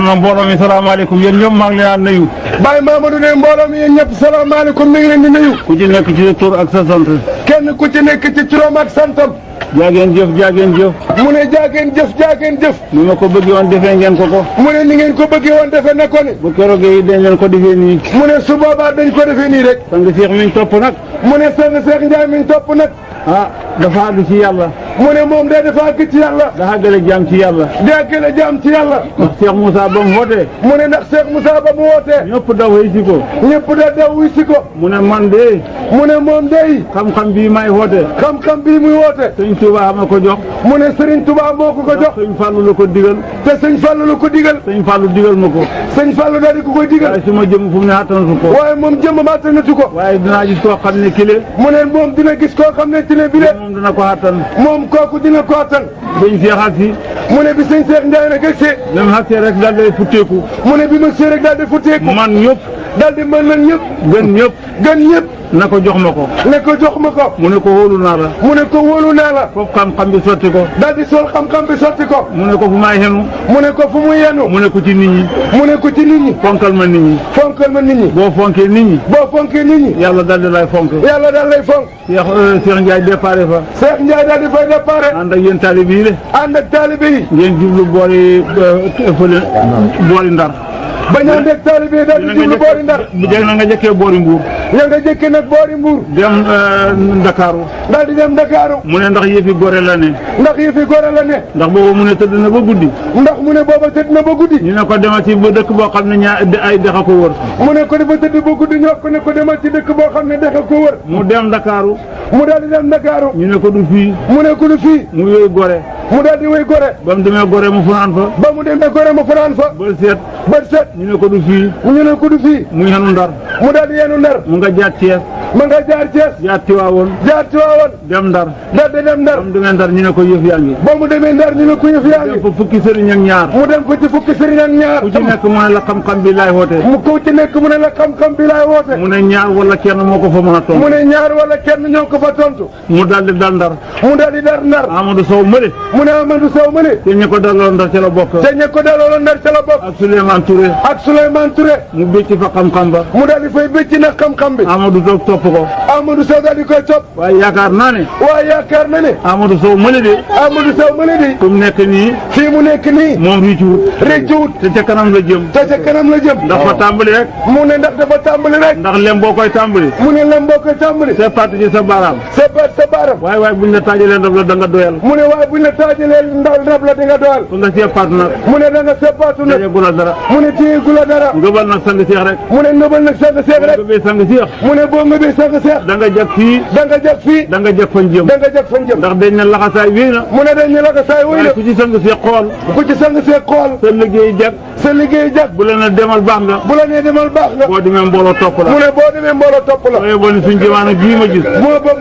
kon nag mbooloo mi salaamaaleykum yéen ñëpp maa ngi leen di nuyu. Baye Mamadou ne mbooloo mi yéen ñëpp salaamaaleykum mi ngi leen di nuyu. ku ci nekk ci sa tur ak sa sant. kenn ku ci nekk ci turam ak santam. jaageen jëf jaageen jëf. mu ne jaageen jëf jaageen jëf. ni ma ko bëggee woon defee ngeen ko ko. mu ne ni ngeen ko bëggee woon defee ne ko ni. bu keroogee yi dañ leen ko defee nii. mu ne su boobaa dañ ko defee nii rek. sang Cheikh mi ñu topp nag. mu ne sang Cheikh Ndiaye mi ñu topp nag. ah dafa àgg ci yàlla. mu ne moom de dafa àgg ci yàlla. dafa àggale jaam ci yàlla. di àggale jaam ci yàlla. ndax Cheikh Moussa ba mu wootee. mu ne ndax Cheikh Moussa ba mu wootee. ñëpp daw wuy si ko. ñëpp da daw wuy si ko. mu ne man de. mu ne moom de. xam-xam bii may woote. xam-xam bii muy woote. sëñ Touba ma ko jox. mu ne Serigne Touba moo ko jox. sëñ Fallou la ko digal. te sëñ Fallou la ko digal. sëñ Fallou digal ma ko. sëñ Fallou daal di ko koy digal. waaye su ma jëm fu mu ne attanatu ko. waaye moom jëmm ma attanatu ko. waaye dinaa gis koo xam ne kile. mu ne moom dina gis koo xam ne kile bi de. moom dina ko attan. moom kooku dina ko attan. sëñ Cheikh Assi. mu ne bi sëñ Cheikh Ndiaye nag egsi. même Assi rek daal day futteeku. mu ne bi ma see rek daal di futteeku. man ñëpp. daal di mën lan ñëpp. gën ñëpp. gën ñëpp. na ko jox ma ko. ne ko jox ma ko. mu ne ko wóolu naa la. mu ne ko wóolu naa la. foofu xam-xam bi sotti ko. daal di sol xam-xam bi sotti ko. mu ne ko fu may xenu. mu ne ko fu muy yenu. mu ne ko ci nit ñi. mu ne ko ci nit ñi. fonkal ma nit ñi. fonkal ma nit ñi. boo fonkee nit ñi. boo fonkee nit ñi. yàlla daal di lay fonk. yàlla daal lay fonk. Cheikh Ndiaye déparé fa. Cheikh Ndiaye daal di fay déparé. ànd ak yéen taalibe yi le. ànd ak taalibe yi. ngeen jublu boori fële boori Ndar. bañ a ànd ak taalibe yi daal di jublu boori Ndar. na nga jëkkee boori Mbuur. ña nga jëkkee nag boori Mbuur. dem Ndakaaru. daal di dem Ndakaaru. mu ne ndax yëfi gore la ne. ndax yëfi gore la ne. ndax boobu mu ne tëdd na ba guddi. ndax mu ne booba tëdd na ba guddi. ñu ne ko demal ci ba dëkk boo xam ne ay dex a ko wër. mu ne ko dafa tëdd ba guddi ñoo ko ne ko demal ci dëkk boo xam ne dex a ko wër. mu dem Ndakaaru. mu daal di dem Ndakaaru. ñu ne ko du fii. mu ne ko du fii. mu wéy gore. mu daal di wéy gore. ba mu demee gore mu fanaan fa. ba mu demee gore mu fanaan fa. ba seet. ba seet. ñu ne ko du fii. ñu ne ko du fii. muy xenu Ndar. mu daal di yenu Ndar. mu nga jaat Thiès. ma nga jaar Thiès. jaat Tiwaawoon. jaar Tiwaawoon. dem Ndar. daal di dem Ndar. ba mu demee Ndar ñu ne ko yëf yaa ngi. ba mu demee Ndar ñu ne ko yëf yaa ngi. dem fa fukki sëriñ ak ñaar. mu dem ko ci fukki sëriñ ak ñaar. ku ci nekk mu ne la xam-xam bi laay woote. mu ku ci nekk mu ne la xam-xam bi laay woote. mu ne ñaar wala kenn moo ko fa mën a tontu. mu ne ñaar wala kenn ñoo ko fa tontu. mu daal di dal Ndar. mu daal di dar Ndar. Amadou Sow mële. mu ne Amadou Sow mële. te ñi ko daloon Ndar ca la bokk. te ñi ko daloon Ndar ca la bokk. ak Souleymane Touré. ak Souleymane Touré. mu bécc fa xam-xam ba. mu daal di fay bécc nag xam-xam bi. Amadou Sow topp ko. Amadou Sow daal di koy topp. waaye yaakaar naa ne. waaye yaakaar na ne. Amadou Sow mële de. Amadou Sow mële de. fu mu nekk nii. fii mu nekk nii. moom rëccuwut. rëccuwut. te ca kanam la jëm. te ca kanam la jëm. dafa tàmbali rek. mu ne ndax dafa tàmbali rek. ndax lem boo koy tàmbali. mu ne lem boo koy tàmbali. c'est parti ci sa baaraam. c'est parti sa baaram. waaye buñ la taajalee ndab la da nga doyal. mu ne waaye buñ la taajalee ndab la di nga doyal. fu nga seppaatu nag. mu ne da nga seppaatu nag. téyegu la dara. mu ne téyegu la dara. ngëbal nag sang Cheikh rek. mu ne ngëbal nag sang Cheikh rek. ngëbee sang Cheikh. mu ne boo ngëbee sang Cheikh. da nga jag fii. da nga jag fii. da nga jag fañ jëm. da nga jag fañ jëm. ndax dañ ne laxasaay wéy na. mu ne dañ ne laxasaay wéy na. ku ci sang Cheikh xool. ku ci sang Cheikh xool. sa liggéey jag. sa liggéey jag. bu la ne demal baax nga. bu la nee demal baax nga. boo demee mbooloo topp la. mu ne boo demee mbooloo topp la. waaye boo ne suñ jamaano gii ma gis.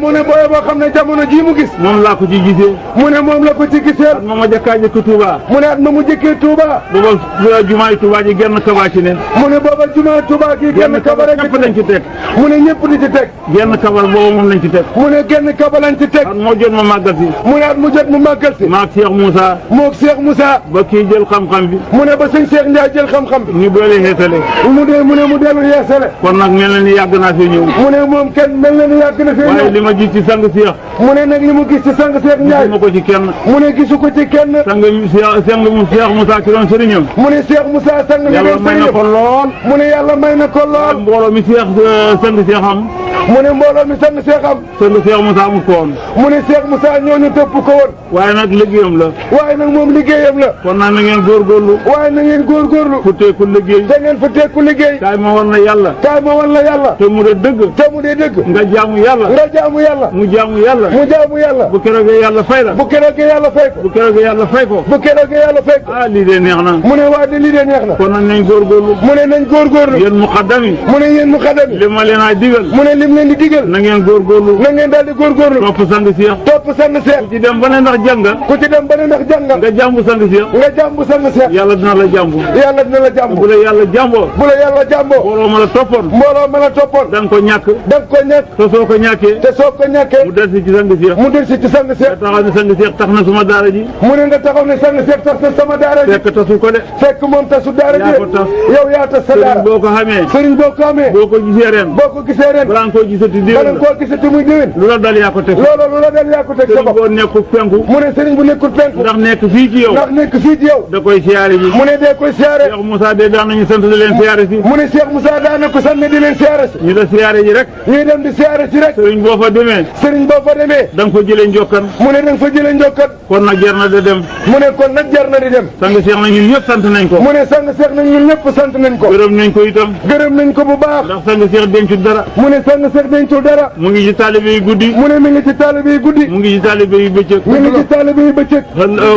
mu ne booy boo xam ne jamono jii mu gis. moom laa ko ci gisee. mu ne moom la ko ci gisee. at ma ma jëkkaa jëkk Touba. mu ne at ma mu jëkkee Touba. booba jumaay Touba ji genn kabaa ci ne. mu ne booba jumaa Touba gi genn kaba rek ñëpp lañ ci teg. mu ne ñëpp di ci teg. genn kabar boobu moom lañ ci teg. mu ne genn kaba lañ ci teg. at moo jot ma màggal si. mu ne at mu jot mu màggal si. maag Cheikh Moussa. moog Cheikh Moussa. ba kii jël xam-xam bi. mu ne ba sëñ Cheikh Ndiaye jël xam-xam bi. ñu doole xeetale. mu ne mu dellu yeesale. kon nag mel na ni yàgg naa fi ñëw. mu ne moom kenn mel na ni yàgg na fee ñëw. waaye li ma gis ci sang Cheikh. mu ne nag li mu gis ci sang Cheikh Ndiaye. gisuma ko ci kenn. mu ne gisu ko ci kenn. sang Cheikh Moussa ki doon sëriñam. mu ne Cheikh Moussa sang mi yàlla doon may na sëriñam. ko lool. mu ne yàlla may na ko lool. mbooloo mi sang Cheikh am. mu ne mbooloo mi sang Cheikh am. sang Cheikh Moussa amul ko woon. mu ne Cheikh Moussa ñooñu topp ko woon. waaye nag liggéeyam la. waaye nag moom liggéeyam la. kon nag na ngeen góorgóorlu. waaye na ngeen góorgóorlu. futteeku liggéey. da ngeen fa tekku liggéey. kaay ma war na yàlla. kaay ma wan la yàlla. te mu de dëgg. te mu dee dëgg. nga jaamu yàlla. nga jaamu yàlla. mu jaamu yàlla. mu jaamu yàlla. bu keroogee yàlla fay la. bu keroogee yàlla fay ko. bu keroogee yàlla fay ko. bu keroogee yàlla fay ko. ah lii de neex na. mu ne waa de lii de neex na. kon nag nañ góorgóorlu. mu ne nañ góorgóorlu. yéen muqaddam yi. mu ne yéen muqaddam yi. li ma leen a digal. mu ne lim leen di digal na ngeen góorgóorlu na ngeen daal di góorgóorlu topp sang Cheikh topp sang Cheikh ku ci dem ba ne ndax jànga ku ci dem ba ne ndax jàng nga jàmbu sang Cheikh nga jàmbu sang Cheikh yàlla dina la jàmbu yàlla dina la jàmbu bu la yàlla jàmboo bu la yàlla jàmboo mbooloo ma la toppoon mbooloo ma la toppoon da nga ko ñàkk da nga ko ñàkk te soo ko ñàkkee te soo ko ñàkkee mu del si ci sang Cheikh mu del si ci sang Cheikh taxaw ne sang Cheikh tax na suma daara ji mu ne nga taxaw ne sang Cheikh tax na sama daara ji fekk tasu ko de fekk moom tasu daara ji yaa ko tas yow yaa tas sa daara sëriñ boo ko xamee sëriñ boo ko amee boo ko gisee ren boo ko gisee ren balaa nga koo gisati bala déwén nga koo gisati muy déwén lu la dal yaa ko teg loolu lu la dal yaa ko teg sa sëriñ bopp boo nekkul penku mu ne sëriñ bu nekkul penku ndax nekk fii ci yow ndax nekk fii ci yow da koy siyaare ji mu ne dee koy siyaare Cheikh Moussa de daan nañu sant di leen siyaare si mu ne Cheikh Moussa daa ne ko sant di leen siyaare si ñu da siyaare ji rek ñuy dem di siyaare si rek sëriñ boo fa demee sëriñ boo fa demee da nga ko jëlee njokkan mu ne da nga fa jëlee njokkat kon nag jar na de dem mu ne kon nag jar na di dem sang Cheikh na ñun ñëpp sant nañ ko mu ne sang Cheikh nag ñun ñëpp sant nañ ko gërëm nañ ko itam gërëm nañ ko bu baax ndax sang Cheikh dencut dara mu ne sang Cheikh dencul dara mu ngi ci taalibe yi guddi mu ne mi ngi ci taalibe yi guddi mu ngi ci taalibe yi bëccëg mi ngi ci taalibe yi bëccëg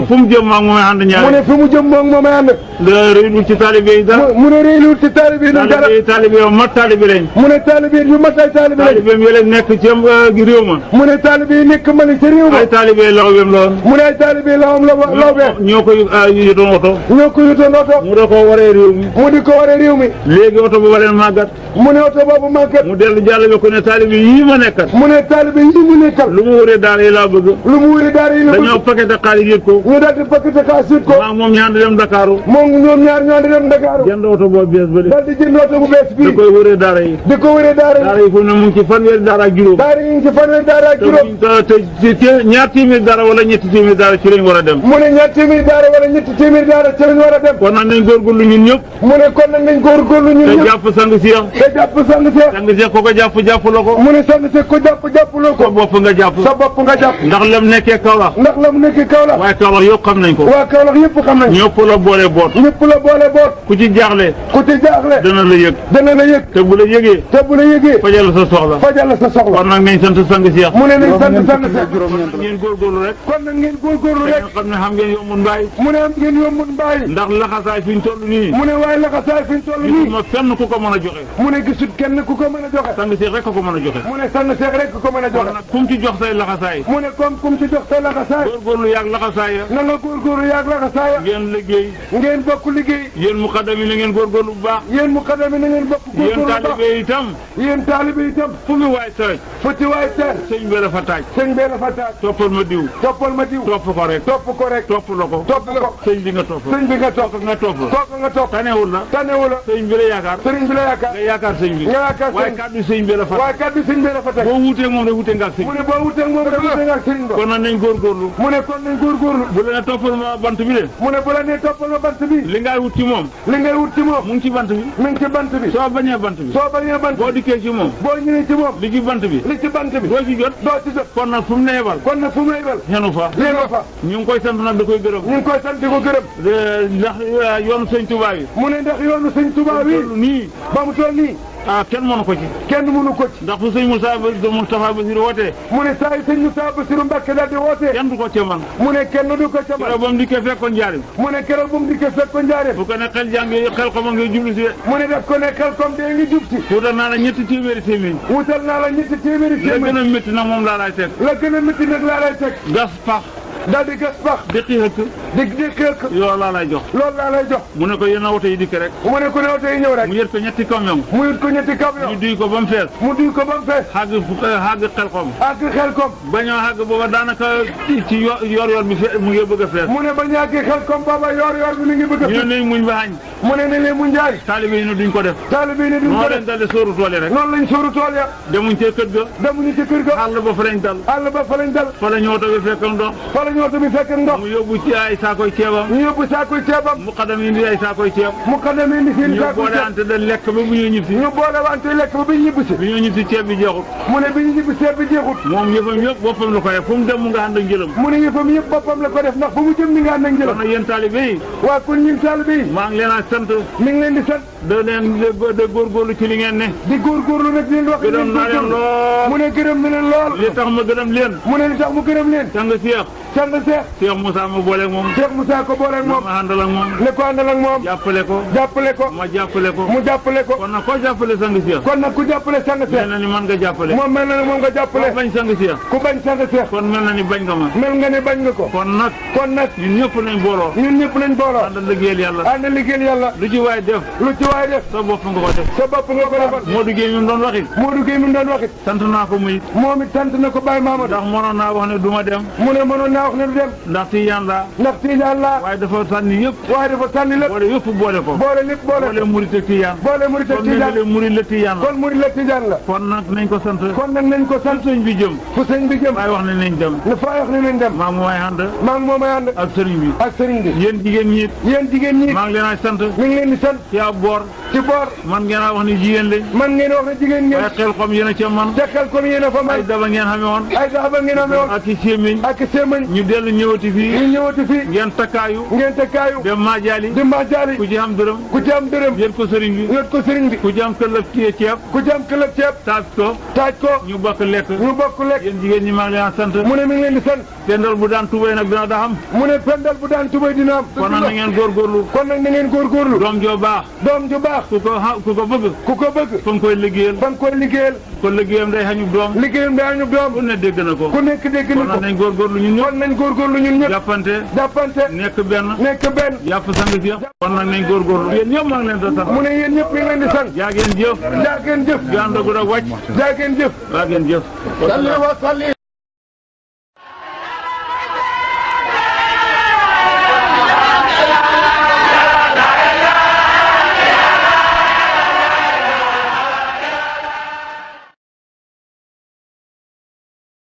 fu mu jëm maa ngi mooy ànd mu ñaari ne fi mu jëm moom moom ànd réyul ci taalibe yi dara mu ne réyluwul ci taalibe yi nag dara taalibe yi mat taalibe lañ mu ne taalibe yi yu mat ay taalibe lañ taalibeem yële nekk ci réew ma mu ne taalibe yi nekk Mali ci réew ma ay taalibe lawbeem la woon mu ne ay taalibe yi lawam lawbee ñoo ko yotoon oto ñoo ko yutoon oto mu da ko waree réew mi mu di ko waree réew mi léegi oto bu waleen màggat mu ne oto boobu màggat mu dellu jàllale ko ne taalibe yii ma nekkat mu ne taalibe yi mu nekkal lu mu wëree daara yi laa bëgg lu mu wuri daara yi la dañoo paquet xaalis yëg ko ñu daal di paquet kaa suut ko maa moom ñaan di dem Dakaru moom ñoom ñaar ñoo di dem Dakar jënd oto boobu bees ba daal di jënd oto bu bees da bii koy wëree daara yi di ko wëree daara daara yi yi fu ne mu ngi ci fanweeri daara ak juróom daara yi ngi ci fanweeri daara ak juróom te ñaar téeméer daara wala ñetti téeméer daara ci lañ war a dem mu ne ñaar téeméeri daara wala ñetti téeméeri daara ci lañ war a dem kon nag nañ góorgóorlu ñun ñëpp mu ne kon nag nañ góorgóorlu ñun te ñëpp jàpp sang Cheikh te jàpp sang Cheikh sang Cheikh ko jàpp la ko mu ne sang Cheikh ko jàppaloo sa ko bopp nga jàpp sa bopp nga jàpp ndax lam nekkee Kaolack ndax la mu nekk Kaolack waaye Kaolack yëpp xam nañ ko waa Kaolack yëpp xam nañ ñëpp la boole boot ñëpp la boole boot ku ci jaaxle ku ci jaaxle dana la yëg dana la yëg te bu la yëgee te bu la yëgee fajal sa soxla fajal la sa soxla kon nag nañ sant sang Cheikh mu ne nañ sant sang Cheikh ngeen góorgóorlu rek kon nag ngeen góorgóorlu rek xam ne xam ngeen yombul mbaay mu ne am ngeen yombul mbaay ndax laxasaay fi ñu toll nii mu ne waaye laxasaay fi ñu toll nii gisuma fenn ku ko mën a joxe mu ne gisut kenn ku ko mën a joxe sang Cheikh rek ko mën a joxe mu ne sang Cheikh rek ku ko mën a kon joxe nag kum ci jox say laxasaay mu ne comme kum ci jox sa laxasaay góorgóorlu yaag laxasaay ya na nga góorgóorlu yaag laxasaay ngeen liggéey ngeen bokk liggéey yéen muqaddam yi na ngeen góorgóorlu bu baax yéen muqaddam yi na ngeen bokk yéen góorgóorlu baax taalibe itam yéen taalibe itam fu mu waay sooy fu ci waay seet sëñ bi la fa taaj sëñ bee la fa taaj toppal ma diw toppal ma diw topp ko rek topp ko rek topp la ko topp ko sëñ bi nga topp sëñ bi nga topp nga topp kooku nga topp tanewul la tanewu la sëñ bi la yaakaar sëriñ bi la yaakaar nga yaakaar sëñ bi nga yaakaar sëñ waaye kàddu sëñ bi la fa waaye kàddu sëñ bee la fa teg boo wuutee moom rek wuute nga ak sëñ mu ne boo wuteeg moom rek wute nga ak sëriñ ba kon nag nañ góorgóorlu mu ne kon nañ góorgóorlu bu la ne toppal ma bant bi de mu ne bu la nee toppal ma bant bi li ngay wut ci moom li ngay wut ci moom mu ngi ci bant bi mi ngi ci bant bi soo bañee bant bi soo bañee bant boo dikkee ci moom boo ñëwee ci moom li ci bant bi li ci bant bi doo ci jot doo ci jot kon nag fu mu ne yebal kon nag fu muy yebal xenu fa léegi fa ñu ngi koy sant nag da koy gërëm ñu ngi koy sant di ko gërëm ndax yoonu sëñ Tuubaa yi mu ne ndax yoonu sëñ Tuubaa wi nii ba mu toll nii kenn mënu ko ci kenn mënu ko ci ndax fu sëñ Moustapha Basir wootee mu ne saa yu sëñ Moussa Bassirou Mbacké daal di wootee kenn du ko ca man mu ne kenn du ko ca man keroog ba mu dikkee fekkoon njaarim mu ne keroog ba mu dikkee fekk ko njaareem bu ko ne xel jàngi xel ko ma ngay jublu si mu ne def ko nekkal comme dee ngi jub si wutal naa la ñetti téeméeri téeméer wutal naa la ñetti téeméeri la gën téeméer a métti nag moom laa lay teg la gën a métti nag laa lay teg gas pax daal di gas pax dëkki hëkk di xeek loolu laa lay jox loolu laa lay jox mu ne ko yéen a woto yi dikk rek mu ne ko ne oto yi ñëw rek mu yët ko ñetti camion mu yut ko ñetti ñu camion duy ko ba mu fees mu duy ko ba mu fees xàgg xel xom ak xel kom bañoo xàgg booba daanaka ci yor bi mu ngi bëgg a fees mu ne ba ñaagi xel kom baba yor bi mi ngi bëgg a ñu fees ne nañ muñ ba xañ mu ne leen mu njaay taalibe yi ne duñ ko def taalibe yi ne duñ noo ko leen def daldi sóoru tool yi rek noonu lañ sóoru tool ya demuñ ca kër ga demuñu ci kër ga àll ba fa lañ dal àll ba fa lañ dal fa la ñëw tamit fekk ndox fa la ñu oto bi fekk ndox mu yóbbu ci ay saakoy ceebam ñu yóbbu saakoy ceebam mu xadam indi ay saakoy ceeb mu xadam indi seen ñu saakoy boole ceeb ante da lekk ba bu ñëw ñib si ñu boole wante lekk ba bi ñu ñibbi si bi ñëw ñib si ceeb bi jeexut mu ne bi ñu ñibbi ceeb bi jeexut moom yëfam yëpp boppam la ko def fu mu dem mu nga ànd ak njëlam mu ne yëfam yëpp boppam la ko def ndax fu mu jëm ni nga ànd ak kon njëlam nag yéen taalibe yi waa kon ñun taalibe yi maa ngi leen a sant mi ngi leen di sant da leen de góorgóorlu ci li ngeen ne di góorgóorlu nag leen wax gërëm naa leen mu lool ne gërëm na leen lool li tax ma gërëm leen mu ne li tax mu gërëm leen sang Cheikh sang Cheikh Cheikh Moussa ma booleeg moom Cheikh Moussa ko booleeg moom ma àndal ak moom ne ko àndal ak moom jàppale ko ma jàppale ko mu jàppale ko kon nag koo jàppale sang Cheikh kon nag ku jàppale sang mel Cheikh na ni man nga jàppale moom mel na ni moom nga jàppale bañ sang Cheikh ku bañ sang Cheikh kon mel na ni bañ nga ma mel nga ne bañ nga ko kon nag ñun ñëpp nañ booloo ñun ñëpp nañ booloo ànd liggéeyal yàlla ànd liggéeyal yàlla lu ci waay def sa bopp nga ko def sa bopp nga ko defal Modou Gueye mi doon waxit Modou Gueye mi doon waxit sant naa ko muy moom it sant na ko Baye Mamour ndax mënoon naa wax ne du ma dem mu ne mënoon naa wax ne du dem ndax Tijaan laa ndax Tijaan laa waaye dafa sànni yëpp boole yëpp boole ko boole lépp boole murit ak Tijaan boole murit ak Tijaan kon murit la Tijaan la kon murit la Tijaan la kon nag nañ ko sant sant sëñ bi jëm fu sëñ bi jëm waaye wax ne nañ dem ne faa wax ne nañ dem maa ngi mooy ànd ak sëriñ bi yéen jigéen ñi maa ngi leen a sant mi ngi leen di sant ci ab boor ci boor man ngeen a wax ne jigéen lañ man ngeen wax ne jigéen ngeen waaye xel xom yéen a ca man te xel comme yéen a fa man ay daba ngeen xame woon ak i sémmiñ ñu dellu ñëwati fii ngeen takkaayu dem maajaali ku ci am dërëm yéen ko sëriñ bi ku ci am këllëb ceeb taaj ko ñu bokk lekk yéen jigéen ñi maa ngi leen a sant mu ne mi ngi leen di sant pendal bu daan tubay nag dina da am mu ne pendal bu daan tubay dina am kon nag na ngeen góorgóorlu doom ju baax ku ko bëgg fa nga koy liggéeyal kon liggéeyam day xañub doom ku ne dégg na ko kon nag nañ góorgóorlu ñun ñëpp jàppante nekk benn yàpp sang ci kon nag nañ góorgóorlu yéen ñëpp maa ngi leen di sant mu ne yéen ñëpp mi ngi leen di sant jaageen jëf yu àndagul ak wàcc jaageen jëf